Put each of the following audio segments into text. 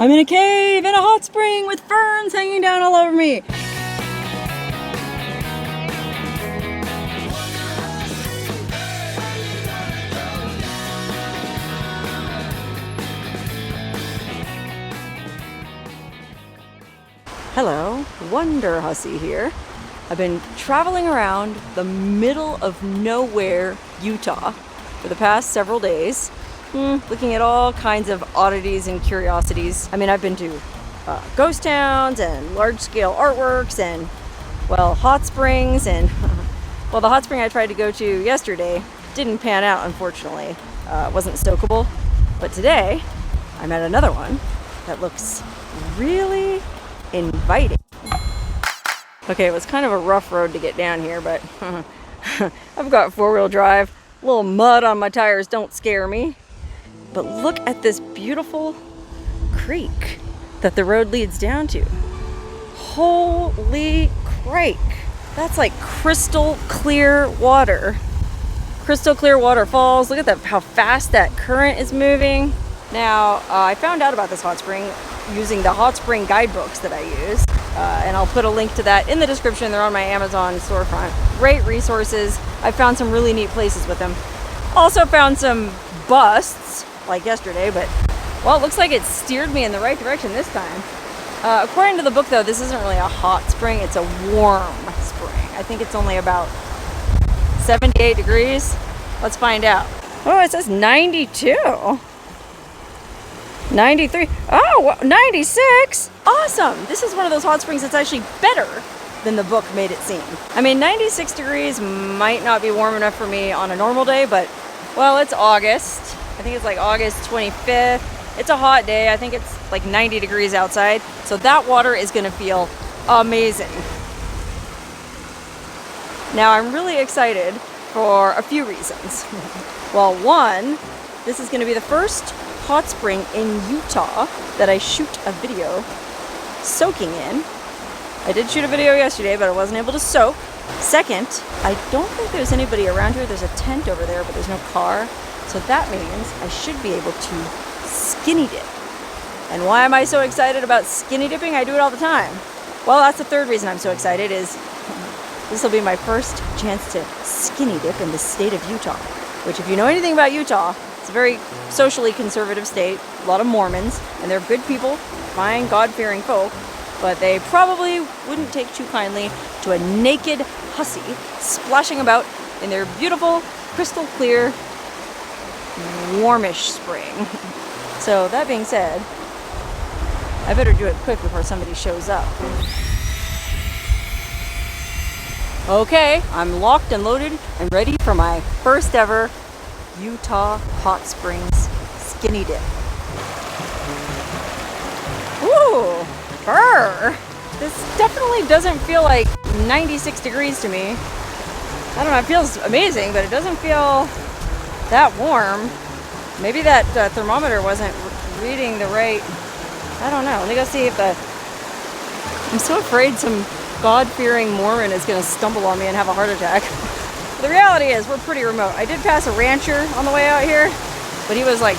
I'm in a cave in a hot spring with ferns hanging down all over me. Hello, Wonderhussy here. I've been traveling around the middle of nowhere, Utah for the past several days, looking at all kinds of oddities and curiosities. I mean, I've been to ghost towns and large-scale artworks and, well, hot springs and, well, the hot spring I tried to go to yesterday didn't pan out, unfortunately. Wasn't soakable. But today, I'm at another one that looks really inviting. Okay, it was kind of a rough road to get down here, but I've got four-wheel drive. A little mud on my tires don't scare me. But look at this beautiful creek that the road leads down to. Holy crake! That's like crystal clear water. Crystal clear waterfalls. Look at that, how fast that current is moving. Now, I found out about this hot spring using the hot spring guidebooks that I use. And I'll put a link to that in the description. They're on my Amazon storefront. Great resources. I found some really neat places with them. Also found some busts, like yesterday, but, well, it looks like it steered me in the right direction this time. According to the book, though, this isn't really a hot spring. It's a warm spring. I think it's only about 78 degrees. Let's find out. Oh, it says 92. 93. Oh, 96. Awesome. This is one of those hot springs that's actually better than the book made it seem. I mean, 96 degrees might not be warm enough for me on a normal day, but, well, it's August. I think it's like August 25th. It's a hot day. I think it's like 90 degrees outside. So that water is going to feel amazing. Now, I'm really excited for a few reasons. Well, one, this is going to be the first hot spring in Utah that I shoot a video soaking in. I did shoot a video yesterday, but I wasn't able to soak. Second, I don't think there's anybody around here. There's a tent over there, but there's no car. So that means I should be able to skinny dip. And why am I so excited about skinny dipping? I do it all the time. Well, that's the third reason I'm so excited is this will be my first chance to skinny dip in the state of Utah, which, if you know anything about Utah, it's a very socially conservative state, a lot of Mormons, and they're good people, fine, God-fearing folk, but they probably wouldn't take too kindly to a naked hussy splashing about in their beautiful, crystal clear, warmish spring. So that being said, I better do it quick before somebody shows up. Okay, I'm locked and loaded and ready for my first ever Utah Hot Springs skinny dip. Ooh, brr. This definitely doesn't feel like 96 degrees to me. I don't know, it feels amazing, but it doesn't feel that warm. Maybe that thermometer wasn't reading the right, I don't know. Let me go see if I'm so afraid some God-fearing Mormon is going to stumble on me and have a heart attack. The reality is we're pretty remote. I did pass a rancher on the way out here, but he was like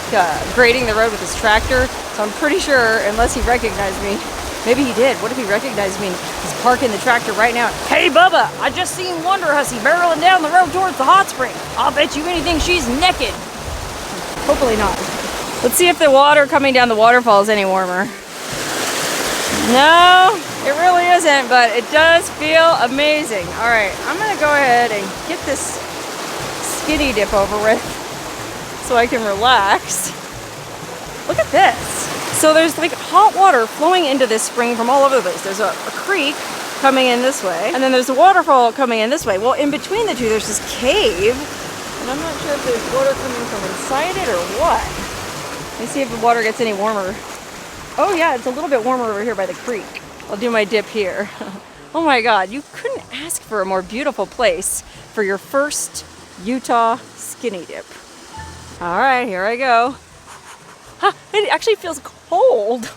grading the road with his tractor, so I'm pretty sure, unless he recognized me, maybe he did. What if he recognized me and he's parking the tractor right now? Hey Bubba, I just seen Wonderhussy barreling down the road towards the hot spring. I'll bet you anything she's naked. Hopefully not. Let's see if the water coming down the waterfall is any warmer. No, it really isn't, but it does feel amazing. All right, I'm gonna go ahead and get this skinny dip over with so I can relax. Look at this. So there's like hot water flowing into this spring from all over the place. There's a creek coming in this way, and then there's a waterfall coming in this way. Well, in between the two, there's this cave, and I'm not sure if there's water coming from inside it or what. Let me see if the water gets any warmer. Oh yeah, it's a little bit warmer over here by the creek. I'll do my dip here. Oh my God, you couldn't ask for a more beautiful place for your first Utah skinny dip. All right, here I go. It actually feels cold.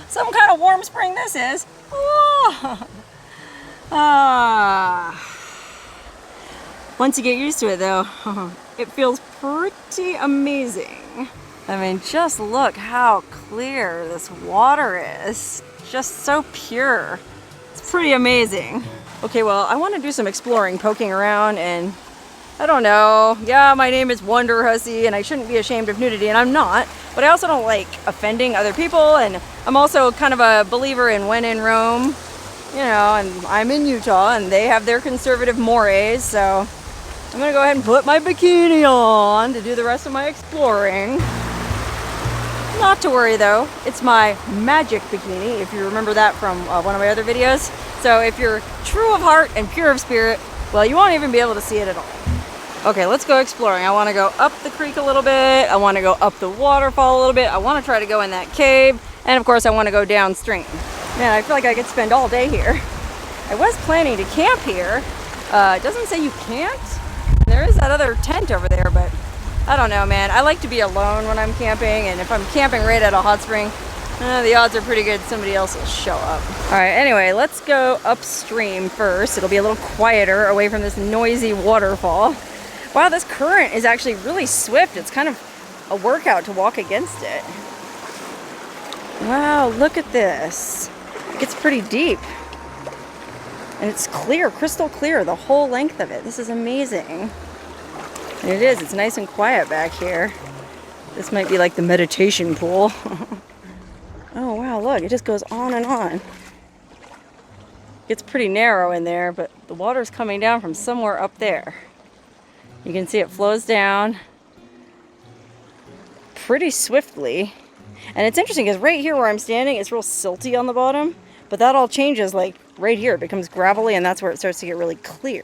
Some kind of warm spring this is. Oh. Once you get used to it though, it feels pretty amazing. I mean, just look how clear this water is. Just so pure. It's pretty amazing. Okay, well, I want to do some exploring, poking around, and I don't know. Yeah, my name is Wonderhussy, and I shouldn't be ashamed of nudity, and I'm not. But I also don't like offending other people, and I'm also kind of a believer in when in Rome, you know, and I'm in Utah, and they have their conservative mores, so I'm gonna go ahead and put my bikini on to do the rest of my exploring. Not to worry though, it's my magic bikini, if you remember that from one of my other videos. So if you're true of heart and pure of spirit, well, you won't even be able to see it at all. Okay, let's go exploring. I want to go up the creek a little bit. I want to go up the waterfall a little bit. I want to try to go in that cave. And of course, I want to go downstream. Man, I feel like I could spend all day here. I was planning to camp here. It doesn't say you can't. There is that other tent over there, but I don't know, man. I like to be alone when I'm camping, and if I'm camping right at a hot spring, the odds are pretty good somebody else will show up. All right, anyway, let's go upstream first. It'll be a little quieter away from this noisy waterfall. Wow, this current is actually really swift. It's kind of a workout to walk against it. Wow, look at this. It gets pretty deep. And it's clear, crystal clear, the whole length of it. This is amazing. And it is, it's nice and quiet back here. This might be like the meditation pool. Oh wow, look, it just goes on and on. It's pretty narrow in there, but the water's coming down from somewhere up there. You can see it flows down pretty swiftly. And it's interesting because right here where I'm standing, it's real silty on the bottom, but that all changes like right here. It becomes gravelly, and that's where it starts to get really clear.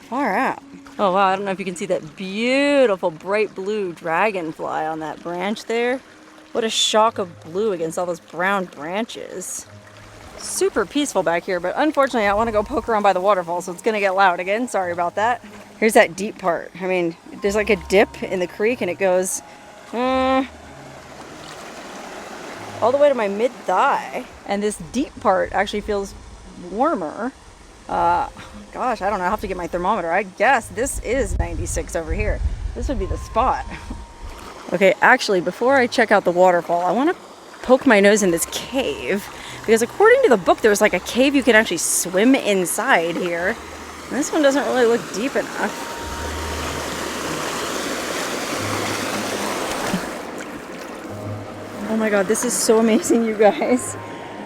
Far out. Oh wow, I don't know if you can see that beautiful bright blue dragonfly on that branch there. What a shock of blue against all those brown branches. Super peaceful back here, but unfortunately I want to go poke around by the waterfall, so it's going to get loud again. Sorry about that. Here's that deep part. I mean, there's like a dip in the creek, and it goes all the way to my mid-thigh. And this deep part actually feels warmer. Gosh, I don't know. I'll have to get my thermometer. I guess this is 96 over here. This would be the spot. Okay, actually, before I check out the waterfall, I want to poke my nose in this cave. Because according to the book, there's like a cave you can actually swim inside here. And this one doesn't really look deep enough. Oh my god, this is so amazing, you guys.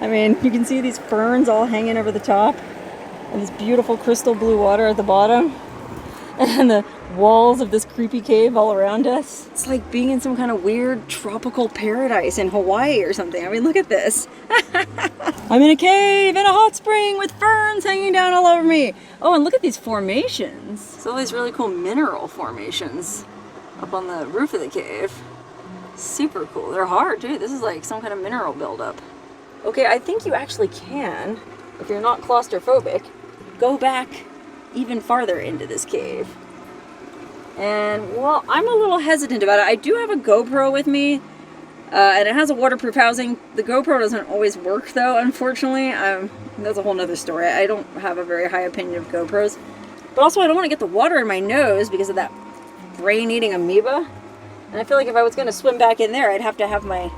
I mean, you can see these ferns all hanging over the top. And this beautiful crystal blue water at the bottom. And the walls of this creepy cave all around us. It's like being in some kind of weird tropical paradise in Hawaii or something. I mean, look at this. I'm in a cave in a hot spring with ferns hanging down all over me. Oh, and look at these formations. It's all these really cool mineral formations up on the roof of the cave. Super cool. They're hard too. This is like some kind of mineral buildup. Okay, I think you actually can, if you're not claustrophobic, go back even farther into this cave. And well, I'm a little hesitant about it. I do have a GoPro with me, and it has a waterproof housing. The GoPro doesn't always work though, unfortunately. That's a whole nother story. I don't have a very high opinion of GoPros. But also I don't want to get the water in my nose because of that brain-eating amoeba. And I feel like if I was going to swim back in there, I'd have to have my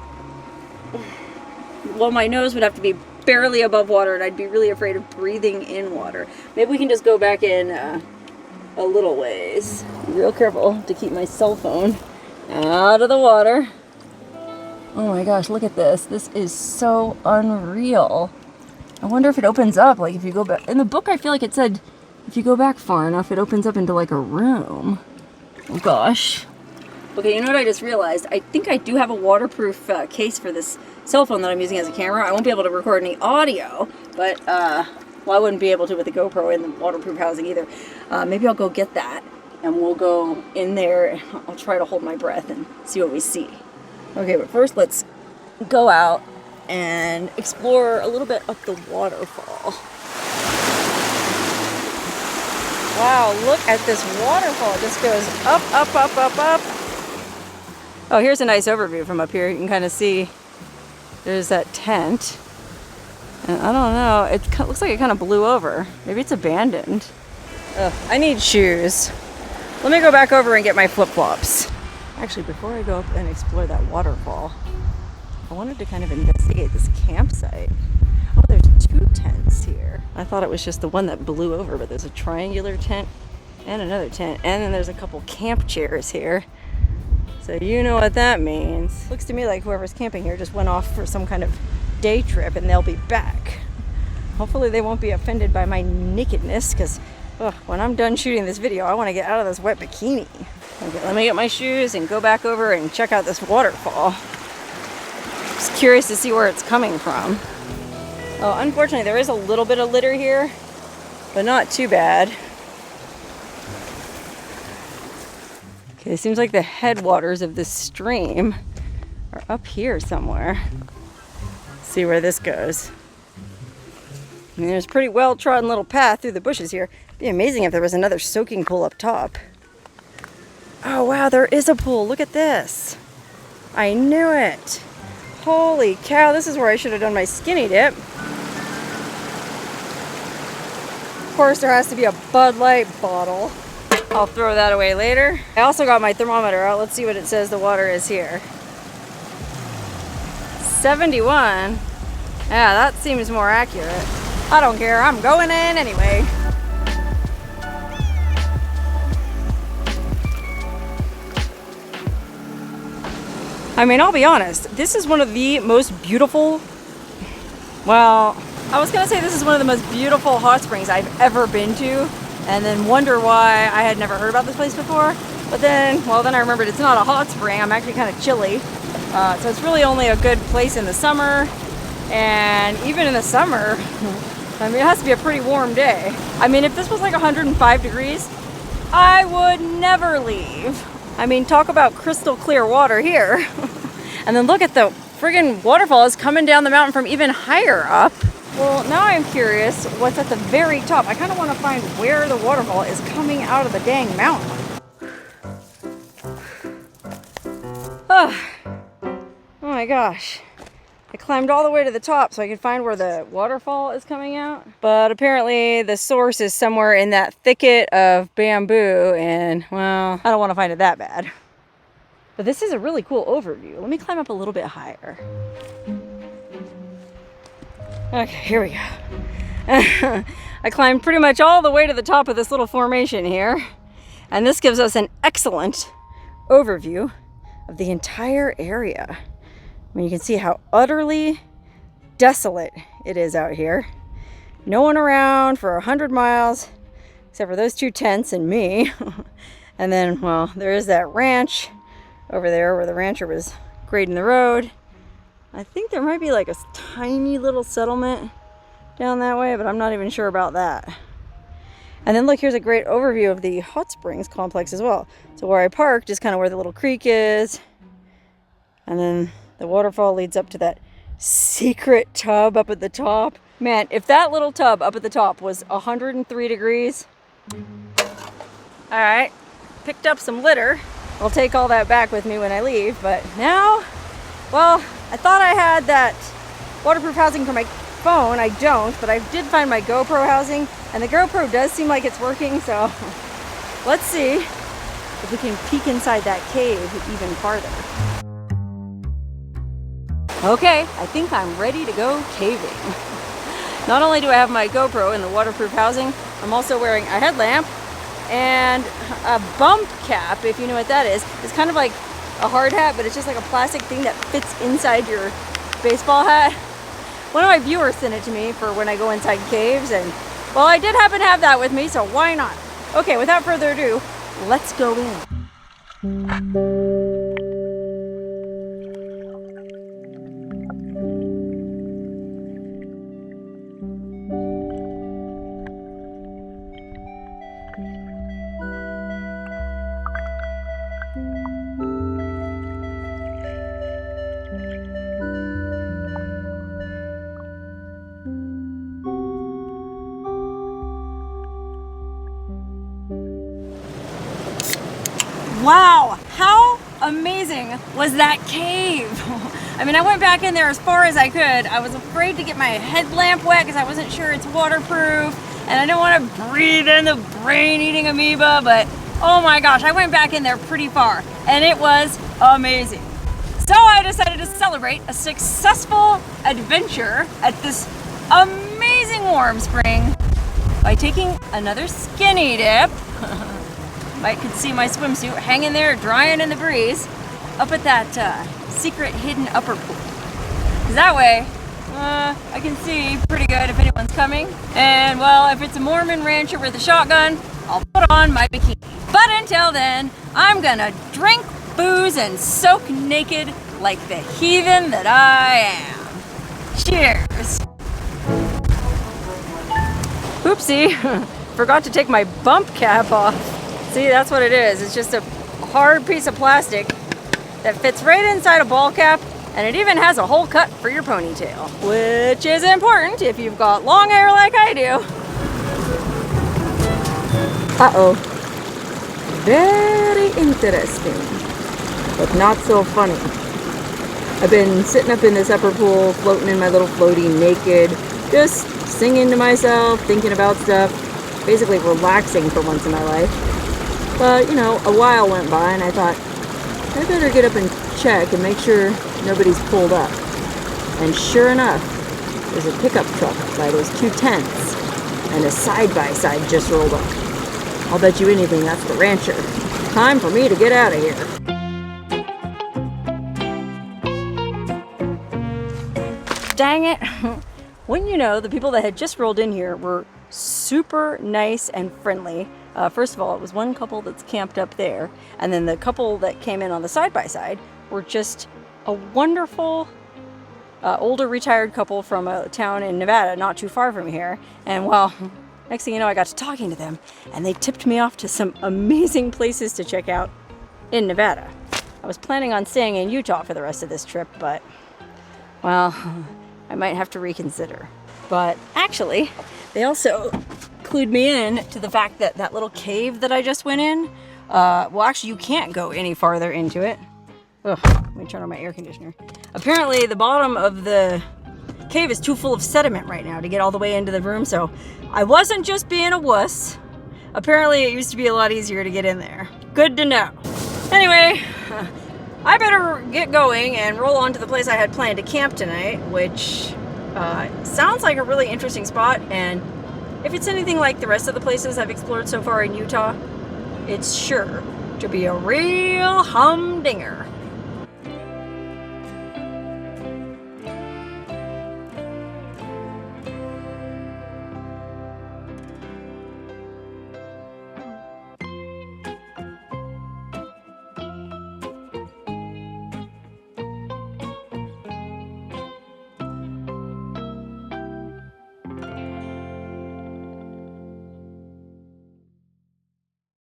nose would have to be barely above water, and I'd be really afraid of breathing in water. Maybe we can just go back in a little ways. Be real careful to keep my cell phone out of the water. Oh my gosh, look at this. This is so unreal. I wonder if it opens up, like if you go back. In the book, I feel like it said if you go back far enough, it opens up into like a room. Oh gosh. Okay, you know what I just realized? I think I do have a waterproof case for this cell phone that I'm using as a camera. I won't be able to record any audio, but, well, I wouldn't be able to with the GoPro in the waterproof housing either. Maybe I'll go get that, and we'll go in there. I'll try to hold my breath and see what we see. Okay, but first let's go out and explore a little bit up the waterfall. Wow, look at this waterfall. It just goes up, up, up, up, up. Oh, here's a nice overview from up here. You can kind of see there's that tent. And I don't know, it looks like it kind of blew over. Maybe it's abandoned. Ugh, I need shoes. Let me go back over and get my flip-flops. Actually, before I go up and explore that waterfall, I wanted to kind of investigate this campsite. Oh, there's 2 tents here. I thought it was just the one that blew over, but there's a triangular tent and another tent. And then there's a couple camp chairs here. So you know what that means. Looks to me like whoever's camping here just went off for some kind of day trip and they'll be back. Hopefully they won't be offended by my nakedness, because when I'm done shooting this video, I want to get out of this wet bikini. Okay, let me get my shoes and go back over and check out this waterfall. Just curious to see where it's coming from. Oh, unfortunately, there is a little bit of litter here, but not too bad. Okay, it seems like the headwaters of this stream are up here somewhere. Let's see where this goes. I mean, there's a pretty well-trodden little path through the bushes here. It'd be amazing if there was another soaking pool up top. Oh wow, there is a pool. Look at this. I knew it. Holy cow, this is where I should have done my skinny dip. Of course, there has to be a Bud Light bottle. I'll throw that away later. I also got my thermometer out. Let's see what it says the water is here. 71. Yeah, that seems more accurate. I don't care, I'm going in anyway. I mean, I'll be honest, this is one of the most beautiful, well, I was gonna say this is one of the most beautiful hot springs I've ever been to, and then wonder why I had never heard about this place before. But then, well, then I remembered it's not a hot spring, I'm actually kind of chilly. So it's really only a good place in the summer, and even in the summer, I mean, it has to be a pretty warm day. I mean, if this was like 105 degrees, I would never leave. I mean, talk about crystal clear water here. And then look at the friggin' waterfalls coming down the mountain from even higher up. Well, now I'm curious what's at the very top. I kind of want to find where the waterfall is coming out of the dang mountain. Oh my gosh. I climbed all the way to the top so I could find where the waterfall is coming out. But apparently the source is somewhere in that thicket of bamboo, and well, I don't want to find it that bad. But this is a really cool overview. Let me climb up a little bit higher. Okay, here we go. I climbed pretty much all the way to the top of this little formation here. And this gives us an excellent overview of the entire area. I mean, you can see how utterly desolate it is out here. No one around for 100 miles, except for those 2 tents and me. And then, well, there is that ranch over there where the rancher was grading the road. I think there might be like a tiny little settlement down that way, but I'm not even sure about that. And then look, here's a great overview of the hot springs complex as well. So where I parked is kind of where the little creek is. And then the waterfall leads up to that secret tub up at the top. Man, if that little tub up at the top was 103 degrees. All right, picked up some litter. I'll take all that back with me when I leave, but now, well, I thought I had that waterproof housing for my phone. I don't, but I did find my GoPro housing, and the GoPro does seem like it's working, so let's see if we can peek inside that cave even farther. Okay, I think I'm ready to go caving. Not only do I have my GoPro in the waterproof housing, I'm also wearing a headlamp and a bump cap, if you know what that is. It's kind of like a hard hat, but it's just like a plastic thing that fits inside your baseball hat. One of my viewers sent it to me for when I go inside caves, and well, I did happen to have that with me, so why not? Okay, without further ado, let's go in. Wow, how amazing was that cave? I mean, I went back in there as far as I could. I was afraid to get my headlamp wet because I wasn't sure it's waterproof, and I didn't want to breathe in the brain-eating amoeba, but oh my gosh, I went back in there pretty far. and it was amazing. So I decided to celebrate a successful adventure at this amazing warm spring by taking another skinny dip. Might could see my swimsuit hanging there drying in the breeze up at that secret hidden upper pool. 'Cause that way I can see pretty good if anyone's coming. And well, if it's a Mormon rancher with a shotgun, I'll put on my bikini. But until then, I'm gonna drink booze and soak naked like the heathen that I am. Cheers. Oopsie, forgot to take my bump cap off. See, that's what it is. It's just a hard piece of plastic that fits right inside a ball cap, and it even has a hole cut for your ponytail, which is important if you've got long hair like I do. Uh-oh. Very interesting, but not so funny. I've been sitting up in this upper pool, floating in my little floaty naked, just singing to myself, thinking about stuff, basically relaxing for once in my life. But, you know, a while went by and I thought, I better get up and check and make sure nobody's pulled up. And sure enough, there's a pickup truck by those two tents, and a side-by-side just rolled up. I'll bet you anything that's the rancher. Time for me to get out of here. Dang it. Wouldn't you know, the people that had just rolled in here were super nice and friendly. First of all, it was one couple that's camped up there, and then the couple that came in on the side-by-side were just a wonderful older retired couple from a town in Nevada not too far from here. And well, next thing you know, I got to talking to them, and they tipped me off to some amazing places to check out in Nevada. I was planning on staying in Utah for the rest of this trip, but well, I might have to reconsider. But actually, they also clued me in to the fact that that little cave that I just went in, well, actually, you can't go any farther into it. Ugh, let me turn on my air conditioner. Apparently, the bottom of the cave is too full of sediment right now to get all the way into the room, so I wasn't just being a wuss. Apparently, it used to be a lot easier to get in there. Good to know. Anyway, I better get going and roll on to the place I had planned to camp tonight, which sounds like a really interesting spot, and if it's anything like the rest of the places I've explored so far in Utah, it's sure to be a real humdinger.